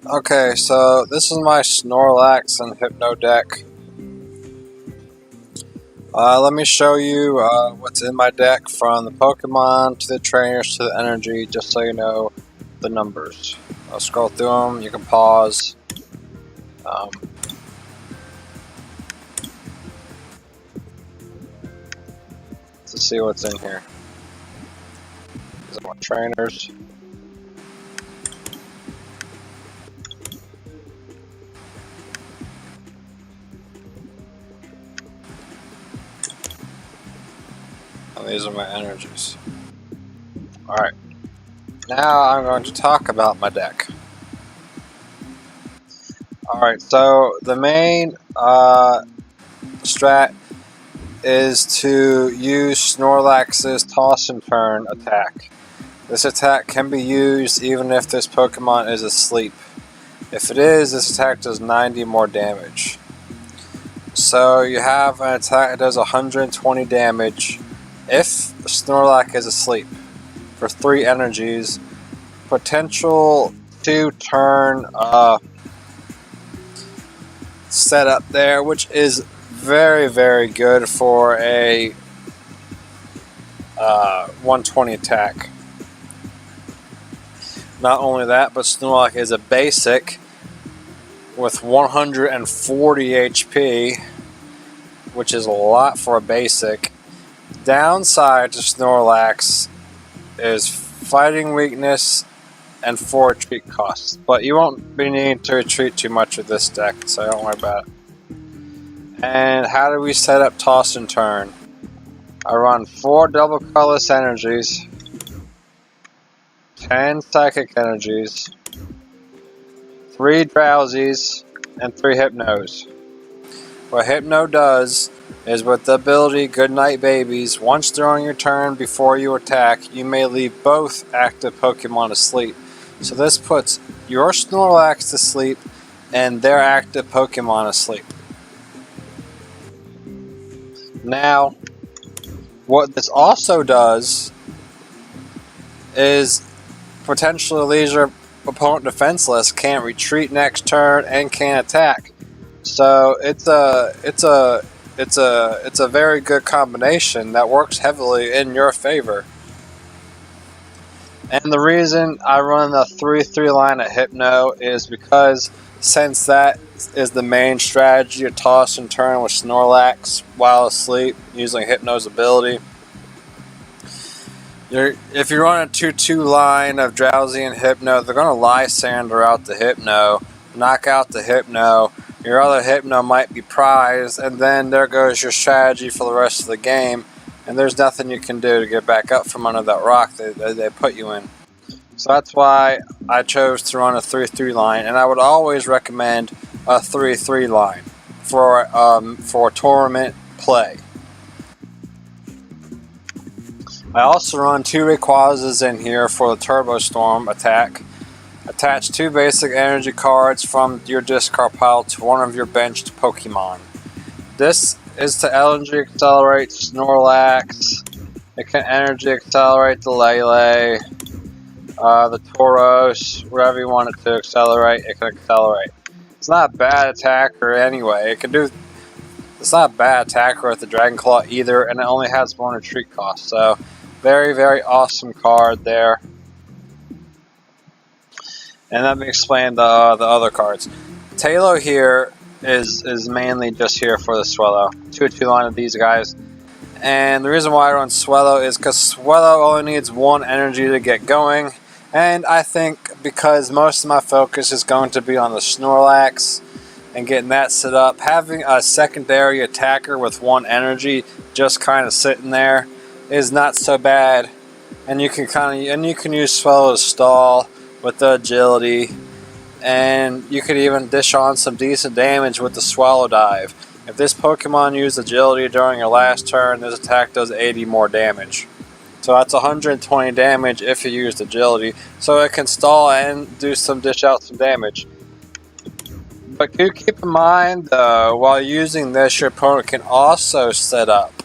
Okay, so this is my Snorlax and Hypno deck. Let me show you what's in my deck, from the Pokemon to the trainers to the energy, just so you know the numbers. I'll scroll through them, you can pause. To see what's in here. These are my trainers. And these are my energies. Alright. Now I'm going to talk about my deck. Alright, so the main strat is to use Snorlax's Toss and Turn attack. This attack can be used even if this Pokemon is asleep. If it is, this attack does 90 more damage. So you have an attack that does 120 damage if Snorlax is asleep for 3 energies. Potential 2-turn setup there, which is very, very good for a 120 attack. Not only that, but Snorlax is a basic with 140 HP, which is a lot for a basic. Downside to Snorlax is fighting weakness and 4 retreat costs, but you won't be needing to retreat too much with this deck, so don't worry about it. And how do we set up Toss and Turn? I run 4 double colorless energies, 10 psychic energies, 3 drowsies, and 3 hypnos. What Hypno does is, with the ability Goodnight Babies, once during your turn before you attack, you may leave both active Pokemon asleep. So this puts your Snorlax to sleep and their active Pokemon asleep. Now, what this also does is potentially leaves your opponent defenseless, can't retreat next turn, and can't attack. So it's a very good combination that works heavily in your favor. And the reason I run the 3-3 line at Hypno is because, since that is the main strategy, to Toss and Turn with Snorlax while asleep using Hypno's ability. If you run a 2-2 line of Drowsy and Hypno, they're going to Lysander out the Hypno, knock out the Hypno. Your other Hypno might be prized, and then there goes your strategy for the rest of the game, and there's nothing you can do to get back up from under that rock they put you in. So that's why I chose to run a 3-3 line, and I would always recommend a 3-3 line for tournament play. I also run 2 Rayquazas in here for the Turbo Storm attack. Attach 2 basic energy cards from your discard pile to one of your benched Pokemon. This is to energy accelerate Snorlax. It can energy accelerate the Lele, the Tauros, whatever you want it to accelerate, it can accelerate. It's not a bad attacker anyway. It's not a bad attacker with the Dragon Claw either, and it only has 1 retreat cost. So, very, very awesome card there. And let me explain the other cards. Talo here is mainly just here for the Swellow. 2-2 line of these guys. And the reason why I run Swellow is because Swellow only needs 1 energy to get going. And I think because most of my focus is going to be on the Snorlax and getting that set up, having a secondary attacker with 1 energy just kind of sitting there is not so bad. And you can use Swellow to stall with the agility, and you could even dish on some decent damage with the Swallow Dive. If this Pokemon used agility during your last turn, this attack does 80 more damage. So that's 120 damage if you used agility, so it can stall and dish out some damage. But do keep in mind though, while using this, your opponent can also set up.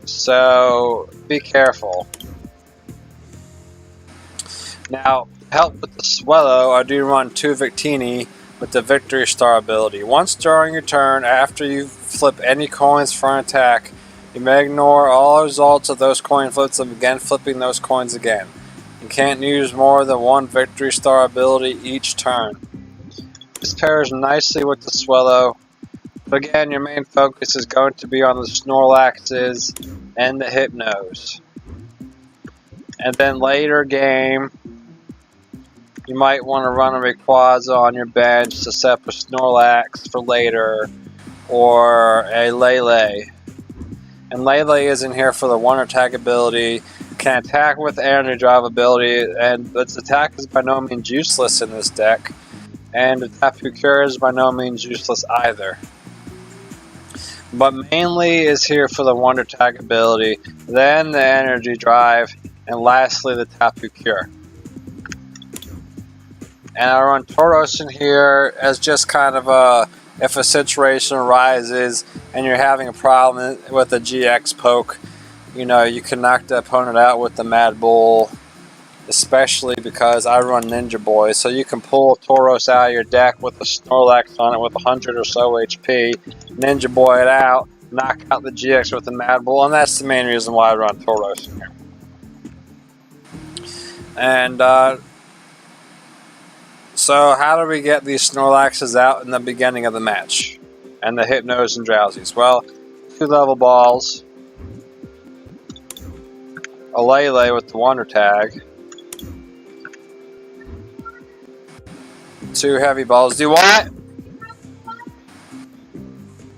So be careful. Now, to help with the Swellow, I do run 2 Victini with the Victory Star ability. Once during your turn, after you flip any coins for an attack, you may ignore all results of those coin flips and begin flipping those coins again. You can't use more than 1 Victory Star ability each turn. This pairs nicely with the Swellow, but again, your main focus is going to be on the Snorlaxes and the Hypnos. And then later game, you might want to run a Rayquaza on your bench to set up a Snorlax for later, or a Lele. And Lele is in here for the one attack ability, can attack with energy drive ability, and its attack is by no means useless in this deck. And the Tapu Cure is by no means useless either. But mainly is here for the Wonder Tag ability, then the Energy Drive, and lastly the Tapu Cure. And I run Tauros in here as just kind of a, if a situation arises and you're having a problem with a GX poke, you know, you can knock the opponent out with the Mad Bull, especially because I run Ninja Boy, so you can pull Tauros out of your deck with a Snorlax on it with 100 or so HP, Ninja Boy it out, knock out the GX with the Mad Bull, and that's the main reason why I run Tauros in here. And so how do we get these Snorlaxes out in the beginning of the match? And the Hypnos and Drowsies? Well, 2 level balls, a Lele with the Wonder Tag, 2 heavy balls. Do what?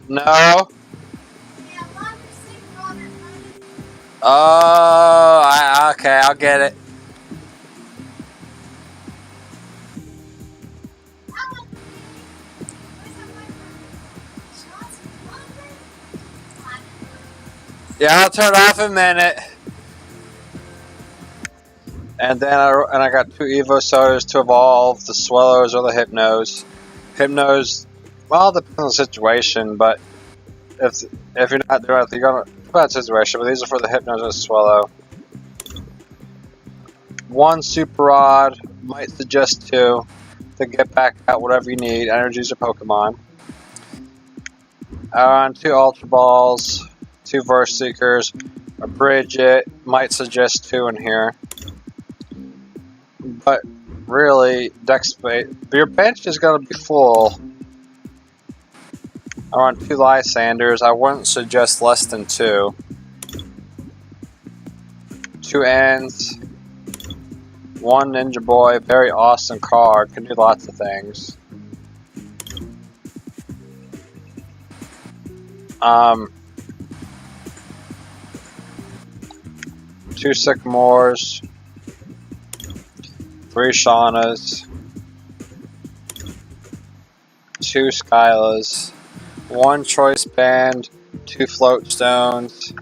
No. Oh, okay, I'll get it. Yeah, I'll turn it off in a minute. And then I got 2 Evo Sodas to evolve the Swellows or the Hypnos. Hypnos, well, it depends on the situation, but if you're not doing it, you're gonna depend on the situation. But these are for the Hypnos and the Swellow. 1 Super Rod, might suggest 2 to get back out whatever you need, energies or Pokemon. On 2 Ultra Balls, 2 Verse Seekers, a Bridget, might suggest 2 in here. But really, deck space, your bench is going to be full. I run 2 Lysanders, I wouldn't suggest less than 2. 2 Ends, 1 Ninja Boy, very awesome card, can do lots of things. 2 Sycamores, 3 Shaunas, 2 Skylas, 1 Choice Band, 2 Float Stones,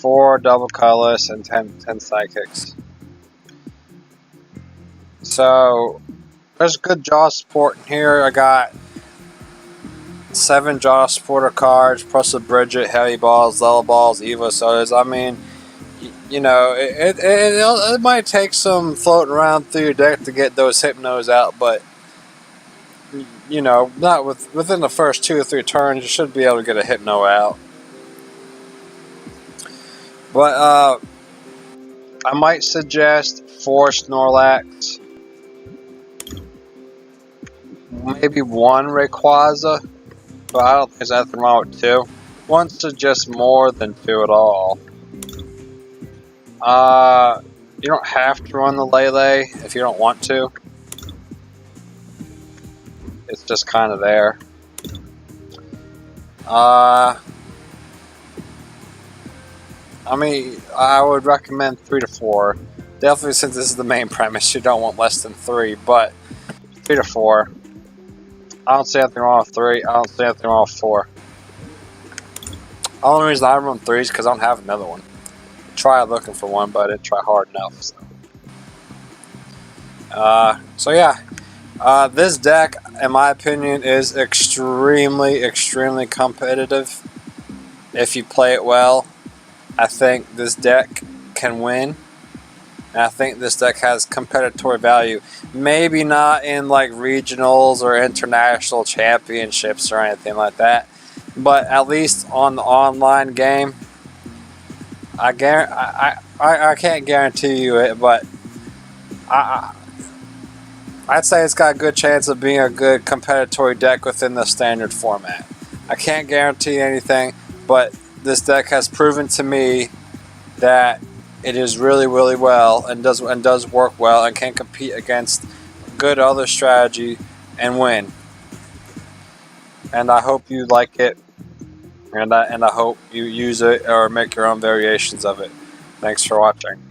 4 Double Colorless, and 10 Psychics. So, there's good Jaw support in here. I got 7 Jaw supporter cards, plus a Bridget, Heavy Balls, Lele Balls, Evo Sodas. I mean, you know, it might take some floating around through your deck to get those Hypnos out, but you know, not within the first 2 or 3 turns, you should be able to get a Hypno out. But I might suggest 4 Snorlax, maybe 1 Rayquaza, but I don't think there's anything wrong with 2. 1 suggests more than 2 at all. You don't have to run the Lele if you don't want to. It's just kind of there. I mean, I would recommend 3 to 4. Definitely, since this is the main premise, you don't want less than 3, but 3 to 4. I don't see anything wrong with 3. I don't see anything wrong with 4. The only reason I run 3 is because I don't have another one. Try looking for one, but I didn't try hard enough. So yeah, this deck, in my opinion, is extremely competitive. If you play it well, I think this deck can win. And I think this deck has competitive value. Maybe not in like regionals or international championships or anything like that, but at least on the online game, I can't guarantee you it, but I'd say it's got a good chance of being a good competitive deck within the standard format. I can't guarantee anything, but this deck has proven to me that it is really well and does work well and can compete against good other strategy and win. And I hope you like it, and I hope you use it or make your own variations of it. Thanks for watching.